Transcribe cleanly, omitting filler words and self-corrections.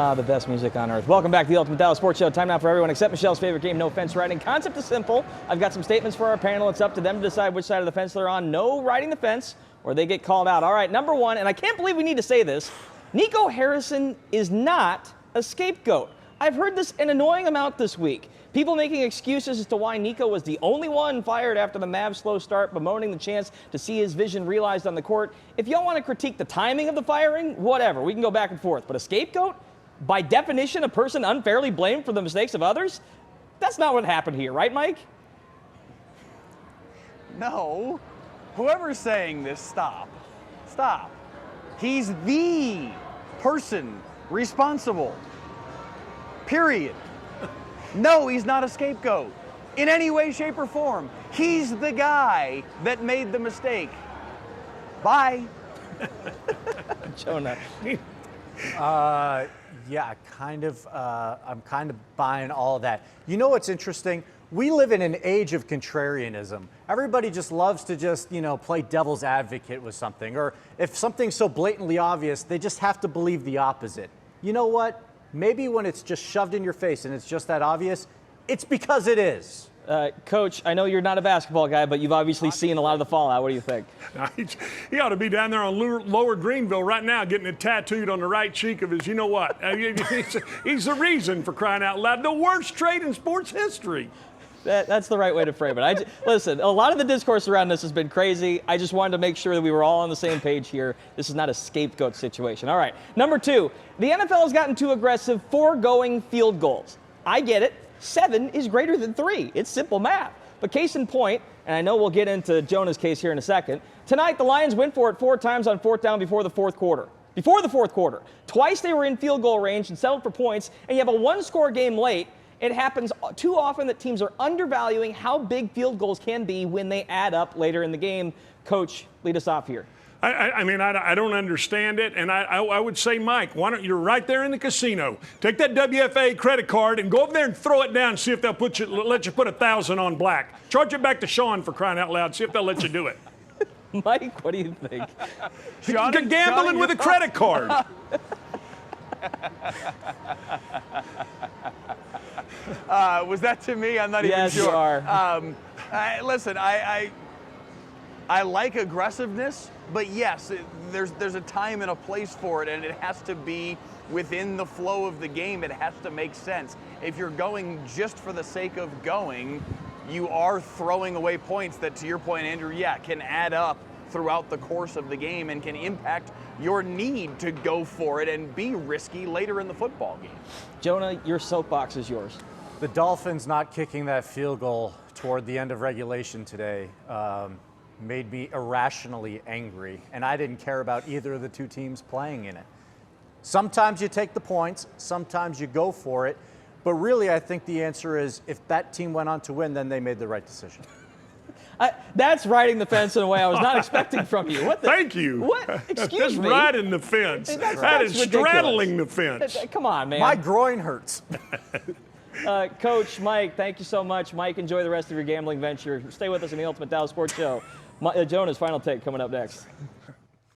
Ah, the best music on earth. Welcome back to the Ultimate Dallas Sports Show. Time now for everyone except Michelle's favorite game, no fence riding. Concept is simple. I've got some statements for our panel. It's up to them to decide which side of the fence they're on. No riding the fence or they get called out. All right, number one, and I can't believe we need to say this, Nico Harrison is not a scapegoat. I've heard this an annoying amount this week. People making excuses as to why Nico was the only one fired after the Mavs' slow start, bemoaning the chance to see his vision realized on the court. If y'all want to critique the timing of the firing, whatever. We can go back and forth. But a scapegoat? By definition, a person unfairly blamed for the mistakes of others? That's not what happened here, right, Mike? No. Whoever's saying this, stop. Stop. He's the person responsible. Period. No, he's not a scapegoat in any way, shape, or form. He's the guy that made the mistake. Bye. Jonah. Yeah, I'm kind of buying all of that. You know what's interesting? We live in an age of contrarianism. Everybody just loves to just, play devil's advocate with something. Or if something's so blatantly obvious, they just have to believe the opposite. You know what? Maybe when it's just shoved in your face and it's just that obvious, it's because it is. Coach, I know you're not a basketball guy, but you've obviously seen a lot of the fallout. What do you think? He ought to be down there on Lower Greenville right now getting it tattooed on the right cheek of his, you know what? He's the reason, for crying out loud. The worst trade in sports history. That's the right way to frame it. Listen, a lot of the discourse around this has been crazy. I just wanted to make sure that we were all on the same page here. This is not a scapegoat situation. All right, number two, the NFL has gotten too aggressive foregoing field goals. I get it. 7 is greater than 3. It's simple math. But case in point, and I know we'll get into Jonah's case here in a second, tonight the Lions went for it 4 times on 4th down before the fourth quarter. Twice they were in field goal range and settled for points, and you have a one-score game late. It happens too often that teams are undervaluing how big field goals can be when they add up later in the game. Coach, lead us off here. I don't understand it, and I would say, Mike, why don't you're right there in the casino. Take that WFA credit card and go over there and throw it down and see if they'll let you put 1,000 on black. Charge it back to Sean, for crying out loud. See if they'll let you do it. Mike, what do you think? You're gambling with a credit card. Was that to me? I'm not even sure. Yes, you are. Listen, I like aggressiveness, but yes, there's a time and a place for it, and it has to be within the flow of the game. It has to make sense. If you're going just for the sake of going, you are throwing away points that, to your point, Andrew, can add up throughout the course of the game and can impact your need to go for it and be risky later in the football game. Jonah, your soapbox is yours. The Dolphins not kicking that field goal toward the end of regulation today made me irrationally angry, and I didn't care about either of the two teams playing in it. Sometimes you take the points, sometimes you go for it, but really I think the answer is if that team went on to win, then they made the right decision. That's riding the fence in a way I was not expecting from you. Thank you. What? Excuse That's me. Riding the fence. That is ridiculous. straddling the fence. Come on, man. My groin hurts. Coach, Mike, thank you so much. Mike, enjoy the rest of your gambling venture. Stay with us in the Ultimate Dallas Sports Show. Jonah's final take coming up next.